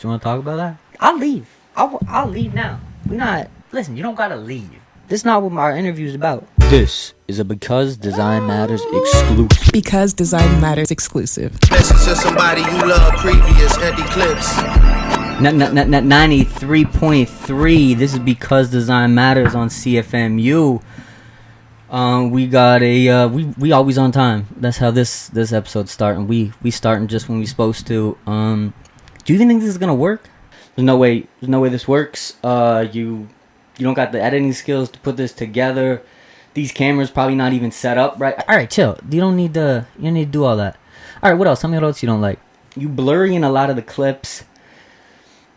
Do you want to talk about that? I'll leave. I'll leave now. Listen, you don't gotta leave. This is not what our interview is about. This is a Because Design Matters exclusive. Because Design Matters exclusive. Message to somebody you love, previous empty clips. 93.3. This is Because Design Matters on CFMU. We got we always on time. That's how this episode starting. We starting just when we supposed to. Do you think this is gonna work? There's no way this works. You don't got the editing skills to put this together. These cameras probably not even set up right. All right, chill. You don't need to do all that. All right, what else? Tell me what else you don't like. You blurry in a lot of the clips.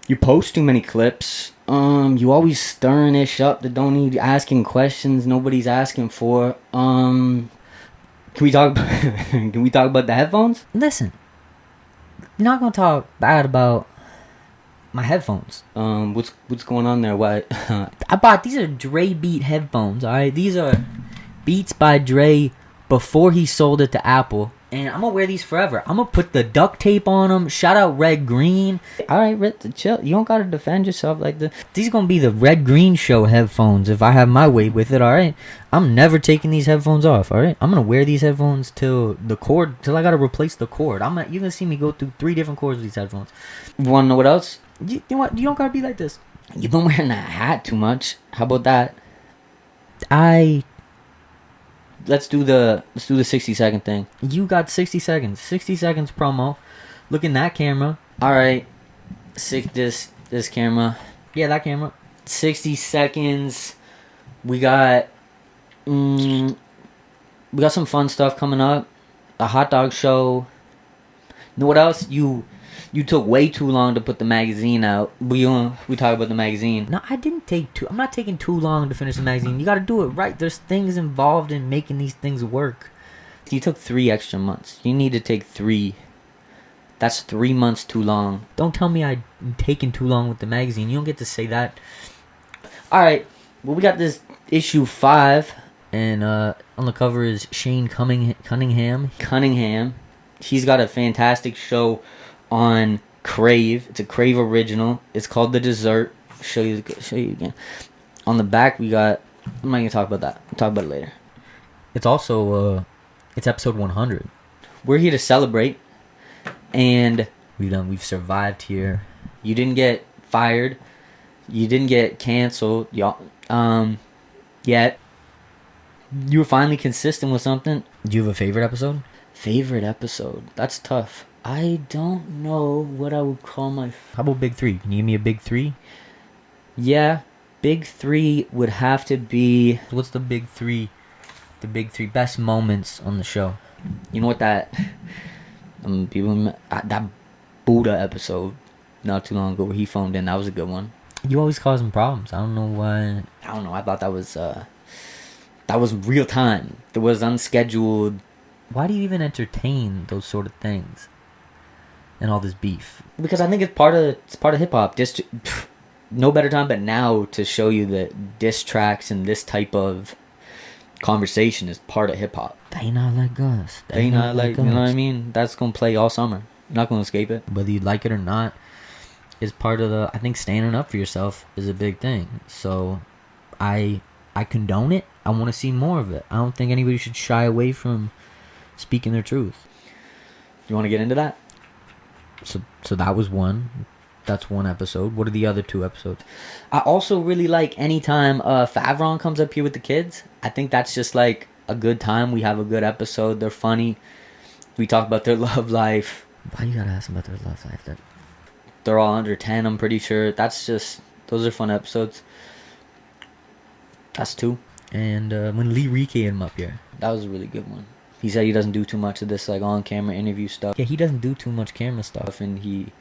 You post too many clips. You always stirring ish up that don't need asking questions nobody's asking for. Can we talk about the headphones? Listen, you're not gonna talk bad about my headphones. What's going on there? Why? These are Dre Beat headphones. All right, these are Beats by Dre before he sold it to Apple. And I'm gonna wear these forever. I'm gonna put the duct tape on them. Shout out Red Green. All right, chill. You don't gotta defend yourself like this. These are gonna be the Red Green Show headphones if I have my way with it. All right. I'm never taking these headphones off. All right. I'm gonna wear these headphones till I gotta replace the cord. You're gonna see me go through 3 different cords with these headphones. You wanna know what else? You know what? You don't gotta be like this. You've been wearing that hat too much. How about that? Let's do the 60-second thing. You got 60 seconds. 60 seconds promo. Look in that camera. All right. This camera. Yeah, that camera. 60 seconds. We got some fun stuff coming up. A hot dog show. You know what else? You took way too long to put the magazine out. We talk about the magazine. No, I didn't take I'm not taking too long to finish the magazine. You got to do it right. There's things involved in making these things work. You took 3 extra months. You need to take 3. That's 3 months too long. Don't tell me I'm taking too long with the magazine. You don't get to say that. All right. Well, we got this issue 5, and on the cover is Shane Cunningham. He's got a fantastic show on Crave. It's a Crave original. It's called The Dessert. Show you again. On the back we got, I'm not gonna talk about that. We'll talk about it later. It's also it's episode 100. We're here to celebrate, and we've survived here. You didn't get fired. You didn't get canceled. Yet. You were finally consistent with something. Do you have a favorite episode? Favorite episode? That's tough. I don't know what I would call my... How about big 3? Can you give me a big 3? Yeah, big 3 would have to be... What's the big 3? The big 3 best moments on the show. You know what that... that Buddha episode not too long ago where he phoned in, that was a good one. You always causing problems. I don't know why... I don't know. I thought that was real time. There was unscheduled... Why do you even entertain those sort of things? And all this beef? Because I think it's part of hip hop. No better time but now to show you that diss tracks and this type of conversation is part of hip hop. They not like us. They not like us. You know what I mean? That's gonna play all summer. You're not gonna escape it. Whether you like it or not is part of I think standing up for yourself is a big thing. So I condone it. I want to see more of it. I don't think anybody should shy away from speaking their truth. You want to get into that? So that was one. That's one episode. What are the other 2 episodes? I also really like anytime Favron comes up here with the kids. I think that's just like a good time. We have a good episode. They're funny. We talk about their love life. Why you gotta ask them about their love life? They're all under 10, I'm pretty sure. Those are fun episodes. That's 2. And when Lee Rike came up here, that was a really good one. He said he doesn't do too much of this like on-camera interview stuff. Yeah, he doesn't do too much camera stuff, and he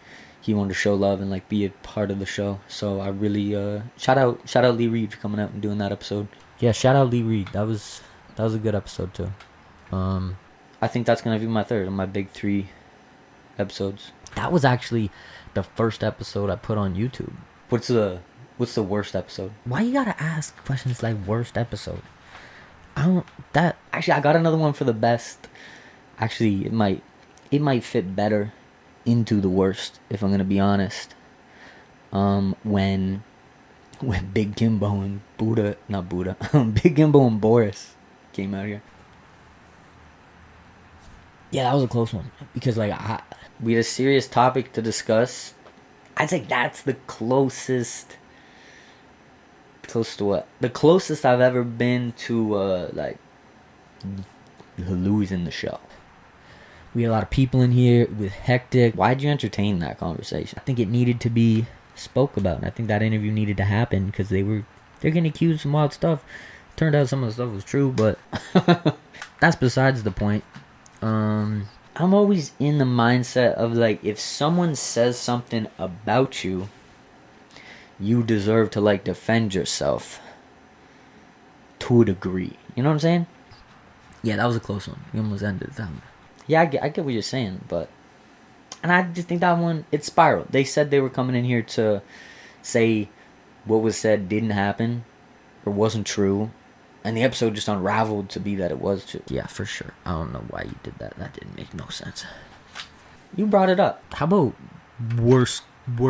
wanted to show love and like be a part of the show. So I really shout out Lee Reed for coming out and doing that episode. Yeah, shout out Lee Reed. That was a good episode too. I think that's gonna be my 3rd of my big 3 episodes. That was actually the first episode I put on YouTube. What's the worst episode? Why you gotta ask questions like worst episode? Actually, I got another one for the best. Actually, it might fit better into the worst, if I'm gonna be honest. when Big Gimbo and Big Gimbo and Boris came out here. Yeah, that was a close one because we had a serious topic to discuss. I'd say that's the closest. Close to what? The closest I've ever been to losing the show. We had a lot of people in here with hectic. Why'd you entertain that conversation? I think it needed to be spoke about, and I think that interview needed to happen because they're getting accused of some wild stuff. Turned out some of the stuff was true, but that's besides the point. I'm always in the mindset of if someone says something about you, you deserve to defend yourself to a degree. You know what I'm saying? Yeah, that was a close one. We almost ended that one. Yeah, I get what you're saying, and I just think that one, it spiraled. They said they were coming in here to say what was said didn't happen or wasn't true, and the episode just unraveled to be that it was true. Yeah, for sure. I don't know why you did that. That didn't make no sense. You brought it up. How about worst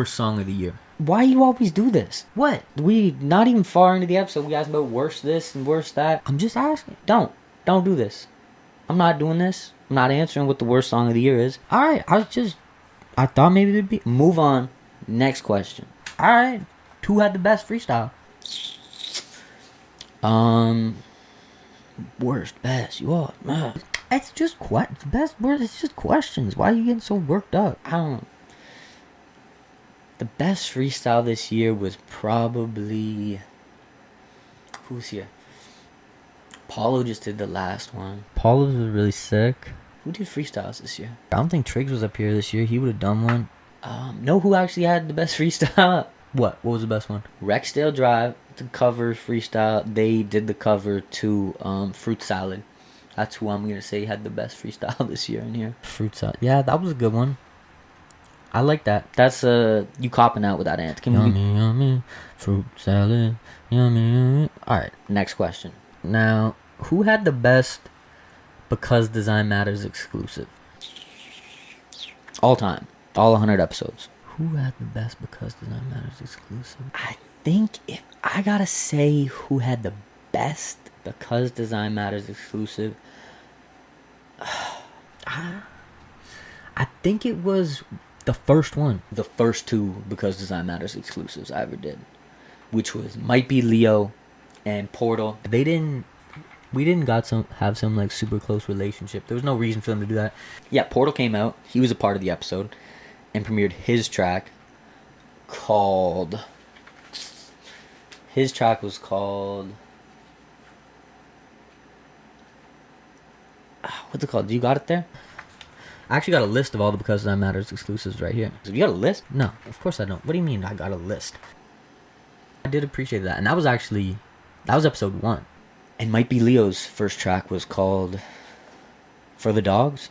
song of the year? Why you always do this? What? We not even far into the episode. We asked about worst this and worst that. I'm just asking. Don't do this. I'm not doing this. I'm not answering what the worst song of the year is. Alright, I thought maybe there'd be... Move on. Next question. Alright. Who had the best freestyle? Worst, best, you all. It's just best, worst, it's just questions. Why are you getting so worked up? I don't know. The best freestyle this year was probably... Who's here? Paulo just did the last one. Paulo was really sick. Who did freestyles this year? I don't think Triggs was up here this year. He would have done one. Know who actually had the best freestyle? What was the best one? Rexdale Drive, the cover freestyle. They did the cover to Fruit Salad. That's who I'm going to say had the best freestyle this year in here. Fruit Salad. Yeah, that was a good one. I like that. That's you copping out with that anthem. Yummy, fruit salad, yummy. Alright, next question. Now, who had the best Because Design Matters exclusive? All time. All 100 episodes. Who had the best Because Design Matters exclusive? I think if I gotta say who had the best Because Design Matters exclusive, I think it was the first one. The first two Because Design Matters exclusives I ever did, which was Might Be Leo and Portal. We didn't have some super close relationship. There was no reason for them to do that. Yeah, Portal came out. He was a part of the episode and premiered his track called... His track was called... What's it called? Do you got it there? I actually got a list of all the Because That Matters exclusives right here. You got a list? No, of course I don't. What do you mean I got a list? I did appreciate that. And that was episode 1. And Might Be Leo's first track was called For the Dogs.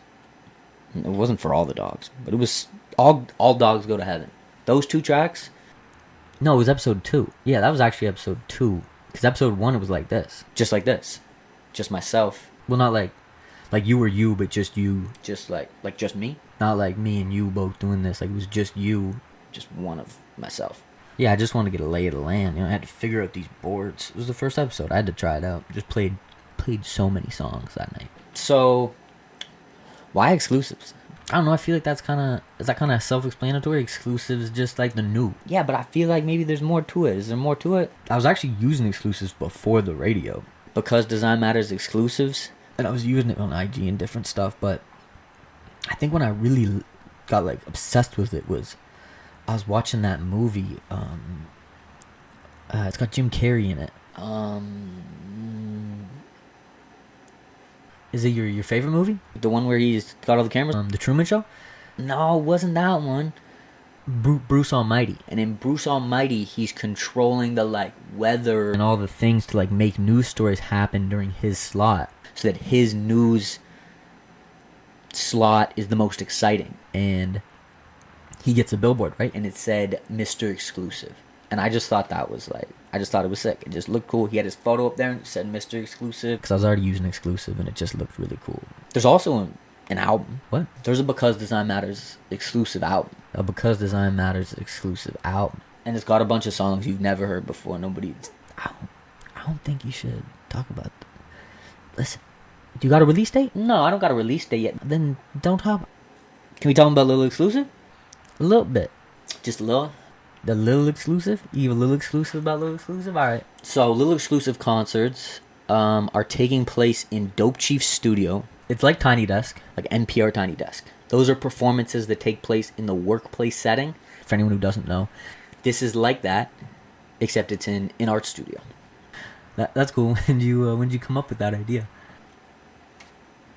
It wasn't for all the dogs, but it was all dogs go to heaven. Those two tracks? No, it was episode 2. Yeah, that was actually episode 2. Because episode 1, it was like this. Just like this. Just myself. Well, not like you were you, but just you. Just like just me? Not like me and you both doing this. Like it was just you. Just one of myself. Yeah, I just wanted to get a lay of the land. I had to figure out these boards. It was the first episode. I had to try it out. Just played so many songs that night. So, why exclusives? I don't know. I feel like is that kind of self-explanatory? Exclusives, just like the new. Yeah, but I feel like maybe there's more to it. Is there more to it? I was actually using exclusives before the radio. Because Design Matters exclusives. And I was using it on IG and different stuff. But I think when I really got obsessed with it was... I was watching that movie. It's got Jim Carrey in it. Is it your favorite movie? The one where he's got all the cameras? The Truman Show? No, it wasn't that one. Bruce Almighty. And in Bruce Almighty, he's controlling the weather and all the things to make news stories happen during his slot, so that his news slot is the most exciting. And he gets a billboard, right? And it said Mr. Exclusive. And I just thought that was I just thought it was sick. It just looked cool. He had his photo up there and it said Mr. Exclusive. Because I was already using exclusive and it just looked really cool. There's also an album. What? There's a Because Design Matters exclusive album. A Because Design Matters exclusive album. And it's got a bunch of songs you've never heard before. I don't think you should talk about them. Listen, do you got a release date? No, I don't got a release date yet. Then don't talk. Can we talk about Little Exclusive? A little bit. Just a little? The Little Exclusive? You have a little exclusive about Little Exclusive? Alright. So, Little Exclusive concerts are taking place in Dope Chief's studio. It's like Tiny Desk. Like NPR Tiny Desk. Those are performances that take place in the workplace setting. For anyone who doesn't know. This is like that, except it's in an art studio. That's cool. When did you come up with that idea?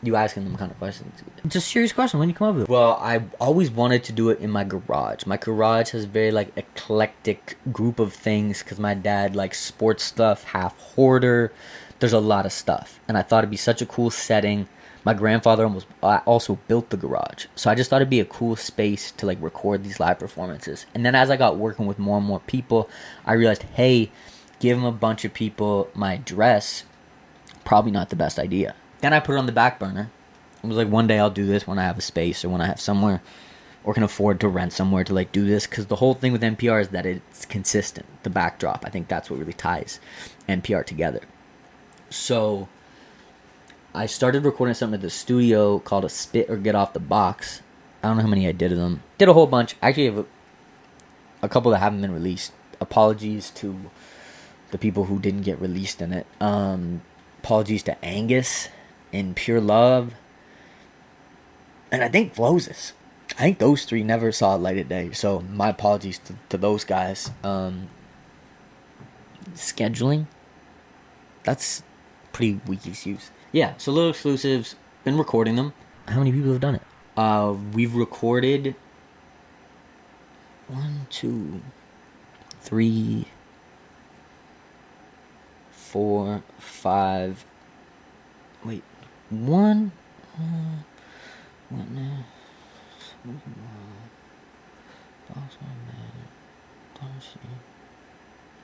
You asking them kind of questions. It's a serious question. When did you come up with it? Well, I always wanted to do it in my garage. My garage has a very like eclectic group of things because my dad likes sports stuff, half hoarder. There's a lot of stuff, and I thought it'd be such a cool setting. My grandfather also built the garage, so I just thought it'd be a cool space to like record these live performances. And then as I got working with more and more people, I realized, hey, give them a bunch of people my address, probably not the best idea. Then I put it on the back burner. It was like, one day I'll do this when I have a space or when I have somewhere or can afford to rent somewhere to like do this. Because the whole thing with NPR is that it's consistent. The backdrop, I think that's what really ties NPR together. So I started recording something at the studio called a Spit or Get Off the Box. I don't know how many I did of them. Did a whole bunch. I actually have a couple that haven't been released. Apologies to the people who didn't get released in it. Apologies to Angus and Pure Love. And I think Floses. I think those three never saw light of day. So my apologies to those guys. Scheduling. That's pretty weak excuse. Yeah, so Little Exclusives, been recording them. How many people have done it? We've recorded 1, 2, 3, 4, 5. Wait, 1.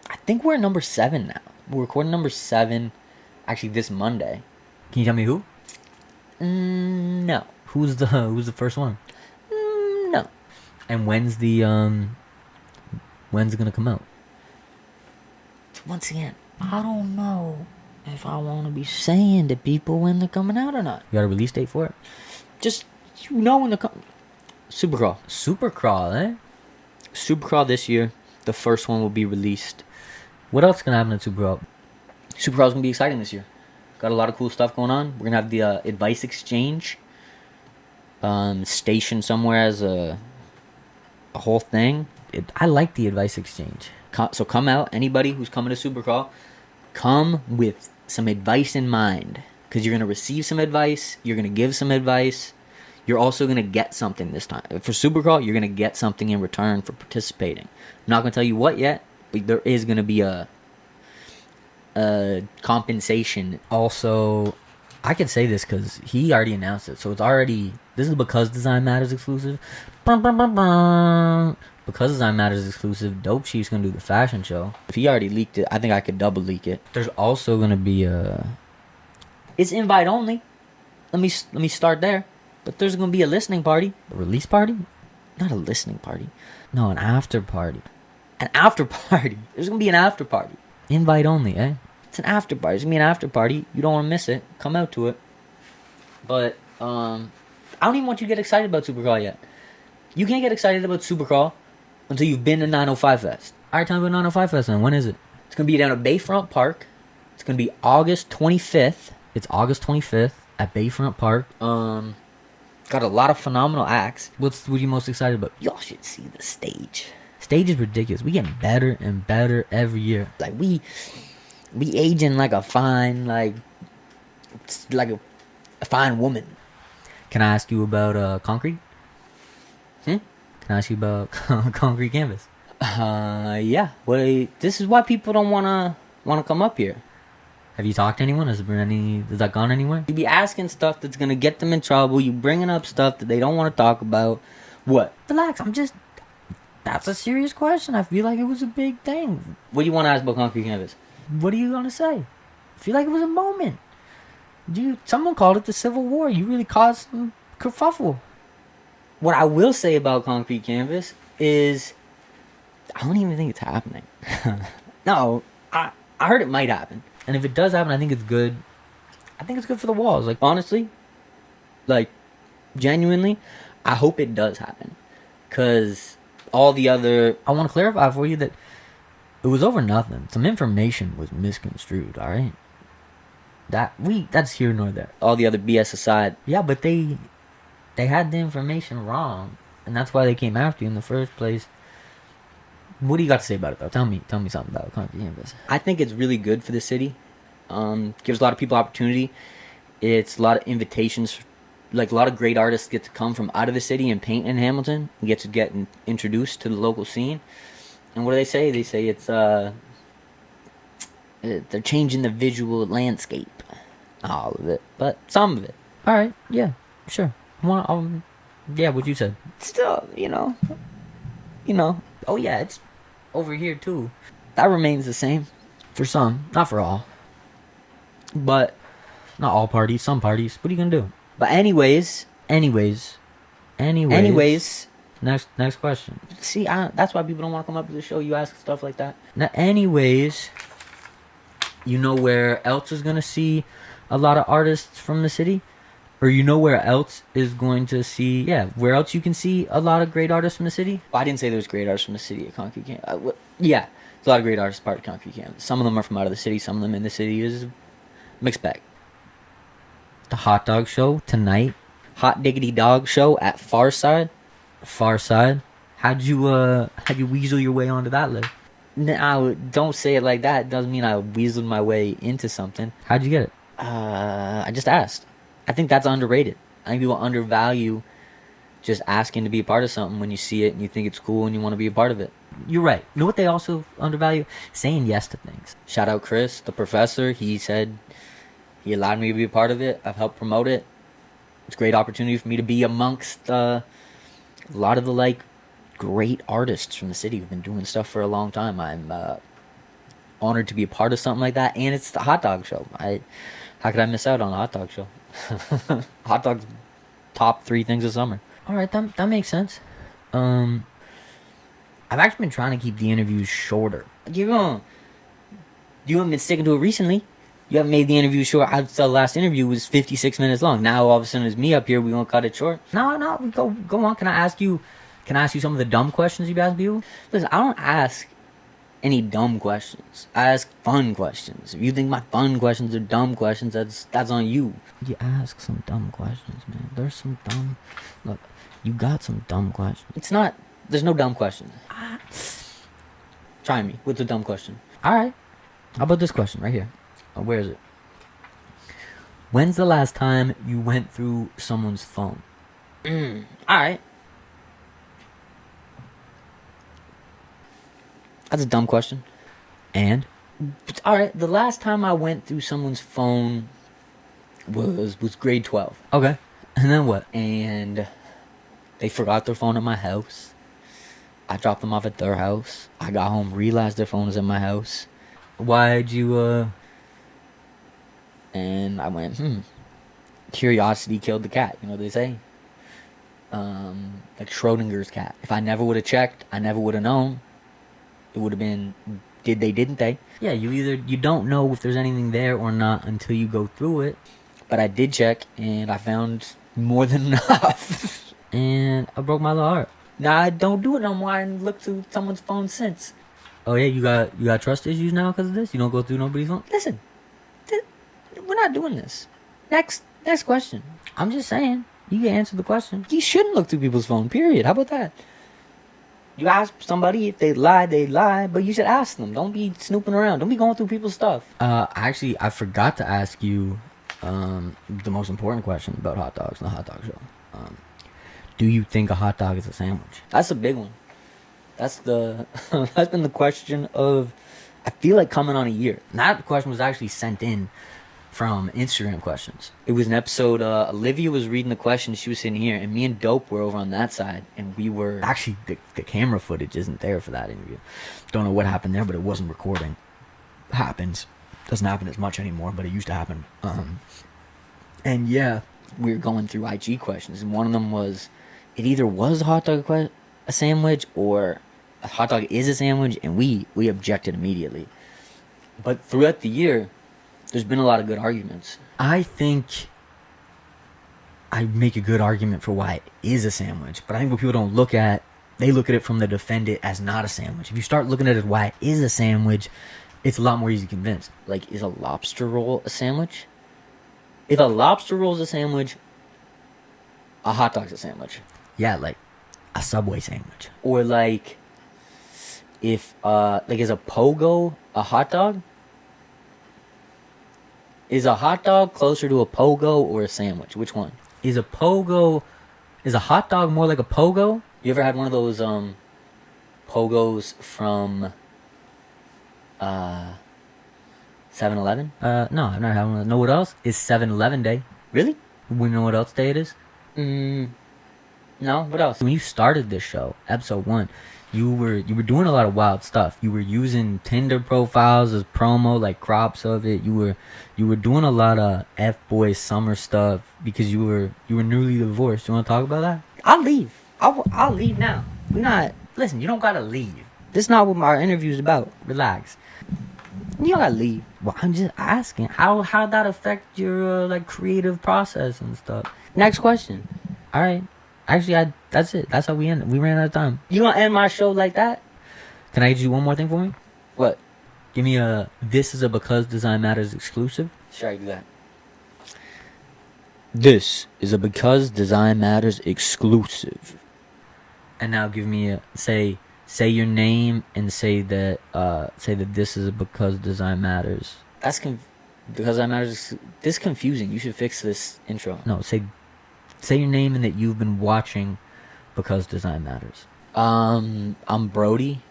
I think we're at number 7 now. We're recording number 7, actually this Monday. Can you tell me who? No. Who's the first one? No. And when's it gonna come out? Once again, I don't know if I want to be saying to people when they're coming out or not. You got a release date for it? Just when they're coming. Supercrawl, eh? Supercrawl this year. The first one will be released. What else is gonna happen at Supercrawl? Supercrawl's gonna be exciting this year. Got a lot of cool stuff going on. We're gonna have the advice exchange stationed somewhere as a whole thing. I like the advice exchange. So come out, anybody who's coming to Supercrawl, come with some advice in mind, because you're gonna receive some advice. You're gonna give some advice. You're also gonna get something this time. For Supercrawl, you're gonna get something in return for participating. I'm not gonna tell you what yet, but there is gonna be a compensation. Also, I can say this because he already announced it, so it's already. This is Because Design Matters exclusive. Because Design Matters exclusive. Dope Chief's gonna do the fashion show. If he already leaked it, I think I could double leak it. There's also gonna be it's invite only. Let me start there. But there's gonna be a listening party, a release party, not a listening party. No, an after party. An after party. There's gonna be an after party. Invite only, eh? It's an after party. It's gonna be an after party. You don't want to miss it. Come out to it. But I don't even want you to get excited about Supercrawl yet. You can't get excited about Supercrawl until you've been to 905 Fest. Alright, tell me about 905 Fest then. When is it? It's gonna be down at Bayfront Park. It's gonna be August 25th. It's August 25th at Bayfront Park. Got a lot of phenomenal acts. What are you most excited about? Y'all should see the stage. Stage is ridiculous. We getting better and better every year. Like we aging like a fine a fine woman. Can I ask you about concrete? Can I ask you about concrete canvas? Yeah. Well, this is why people don't wanna come up here. Have you talked to anyone? Has that gone anywhere? You be asking stuff that's gonna get them in trouble. You bringing up stuff that they don't want to talk about. What? Relax. That's a serious question. I feel like it was a big thing. What do you want to ask about concrete canvas? What are you gonna say? I feel like it was a moment. Someone called it the Civil War. You really caused some kerfuffle. What I will say about concrete canvas is I don't even think it's happening. No, I heard it might happen. And if it does happen, I think it's good. I think it's good for the walls. Like, honestly, like, genuinely, I hope it does happen. Because all the other... I want to clarify for you that it was over nothing. Some information was misconstrued, alright? That's here nor there. All the other BS aside. Yeah, but they had the information wrong. And that's why they came after you in the first place. What do you got to say about it, though? Tell me something about Concrete Campus. I think it's really good for the city. Gives a lot of people opportunity. It's a lot of invitations. Like, a lot of great artists get to come from out of the city and paint in Hamilton. And get to get introduced to the local scene. And what do they say? They say it's, they're changing the visual landscape. Not all of it, but some of it. Alright, yeah, sure. Yeah, what you said. Still, you know. Oh yeah, it's over here too. That remains the same. For some, not for all. But, not all parties, some parties. What are you gonna do? But anyways. Next question. See, that's why people don't want to come up to the show. You ask stuff like that. Now, anyways, you know where else is gonna see a lot of artists from the city? Or you know where else is going to see... Yeah, where else you can see a lot of great artists from the city? Well, I didn't say there's great artists from the city at Concrete Campus. Yeah, there's a lot of great artists part of Concrete Campus. Some of them are from out of the city. Some of them in the city. Is mixed bag. The hot dog show tonight. Hot Diggity Dog show at Farside. How'd you weasel your way onto that list? Now, don't say it like that. It doesn't mean I weaseled my way into something. How'd you get it? I just asked. I think that's underrated. I think people undervalue just asking to be a part of something when you see it and you think it's cool and you want to be a part of it. You're right. You know what they also undervalue? Saying yes to things. Shout out Chris, the professor. He said he allowed me to be a part of it. I've helped promote it. It's a great opportunity for me to be amongst a lot of the great artists from the city who've been doing stuff for a long time. I'm honored to be a part of something like that, and it's the hot dog show. How could I miss out on a hot dog show? Hot dogs, top 3 things of summer. All right, that makes sense. I've actually been trying to keep the interviews shorter. You haven't been sticking to it recently. You haven't made the interview short. The last interview was 56 minutes long. Now all of a sudden it's me up here. We gonna cut it short? No. Go on. Can I ask you some of the dumb questions you've asked people? Listen, I don't ask any dumb questions. I ask fun questions. If you think my fun questions are dumb questions, that's on you. You ask some dumb questions, man. There's some dumb... Look, you got some dumb questions. It's not... There's no dumb questions. Try me with the dumb question. Alright. How about this question right here? Where is it? When's the last time you went through someone's phone? Alright. That's a dumb question. And? Alright, the last time I went through someone's phone was grade 12. Okay. And then what? And they forgot their phone at my house. I dropped them off at their house. I got home, realized their phone was at my house. Why'd you, And I went, curiosity killed the cat. You know what they say? Like Schrodinger's cat. If I never would have checked, I never would have known. It would have been, did they, didn't they? Yeah, you don't know if there's anything there or not until you go through it. But I did check, and I found more than enough. And I broke my little heart. Now I don't do it no more. I haven't looked through someone's phone since. Oh yeah, you got trust issues now because of this? You don't go through nobody's phone? Listen, we're not doing this. Next question. I'm just saying, you can answer the question. You shouldn't look through people's phone, period. How about that? You ask somebody if they lie, but you should ask them. Don't be snooping around. Don't be going through people's stuff. Actually, I forgot to ask you the most important question about hot dogs and the hot dog show. Do you think a hot dog is a sandwich? That's a big one. That's been the question of, I feel like, coming on a year. And that question was actually sent in from Instagram questions. It was an episode, Olivia was reading the questions, she was sitting here, and me and Dope were over on that side, and we were... Actually, the camera footage isn't there for that interview. Don't know what happened there, but it wasn't recording. Happens. Doesn't happen as much anymore, but it used to happen. And yeah, we were going through IG questions, and one of them was, it either was a hot dog a sandwich, or a hot dog is a sandwich, and we objected immediately. But throughout the year, there's been a lot of good arguments. I think I make a good argument for why it is a sandwich, but I think what people don't look at, they look at it from the defend it as not a sandwich. If you start looking at it why it is a sandwich, it's a lot more easy to convince. Like, is a lobster roll a sandwich? If a lobster roll is a sandwich, a hot dog's a sandwich. Yeah, like a Subway sandwich. Or like, if is a pogo a hot dog? Is a hot dog closer to a pogo or a sandwich? Which one? Is a hot dog more like a pogo? You ever had one of those pogos from 7-Eleven? No, I've never had one. Know what else? It's 7-Eleven day. Really? We know what else day it is? No, what else? When you started this show, episode 1, you were doing a lot of wild stuff. You were using Tinder profiles as promo, like crops of it. You were doing a lot of F-boy summer stuff because you were newly divorced. You want to talk about that? I'll leave. I'll leave now. Listen, you don't gotta leave. This is not what our interview's about. Relax. You don't gotta leave. Well, I'm just asking how that affect your like creative process and stuff. Next question. All right. Actually, that's it. That's how we end it. We ran out of time. You gonna end my show like that? Can I get you one more thing for me? What? Give me this is a Because Design Matters exclusive. Sure, I can do that. This is a Because Design Matters exclusive. And now give me say your name and say that this is a Because Design Matters. Because Design Matters. This is confusing. You should fix this intro. No, say your name and that you've been watching Because Design Matters. I'm Brody.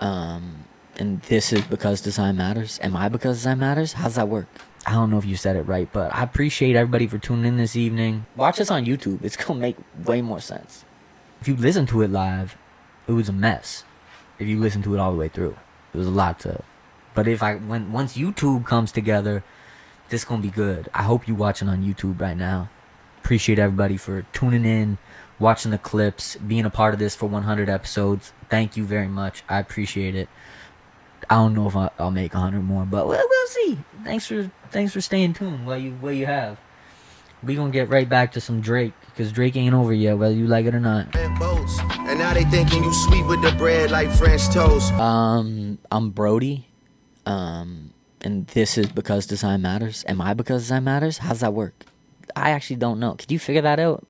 And this is Because Design Matters. Am I Because Design Matters? How's that work? I don't know if you said it right, but I appreciate everybody for tuning in this evening. Watch us on YouTube. It's gonna make way more sense. If you listen to it live, it was a mess. If you listen to it all the way through, it was a lot to. But once YouTube comes together, this gonna be good. I hope you watching on YouTube right now. Appreciate everybody for tuning in, watching the clips, being a part of this for 100 episodes. Thank you very much. I appreciate it. I don't know if I'll make 100 more, but we'll see. Thanks for staying tuned while you have. We gonna get right back to some Drake, because Drake ain't over yet, whether you like it or not. And now they thinking you sweet with the bread like French toast. I'm Brody. And this is Because Design Matters. Am I Because Design Matters? How's that work? I actually don't know. Could you figure that out?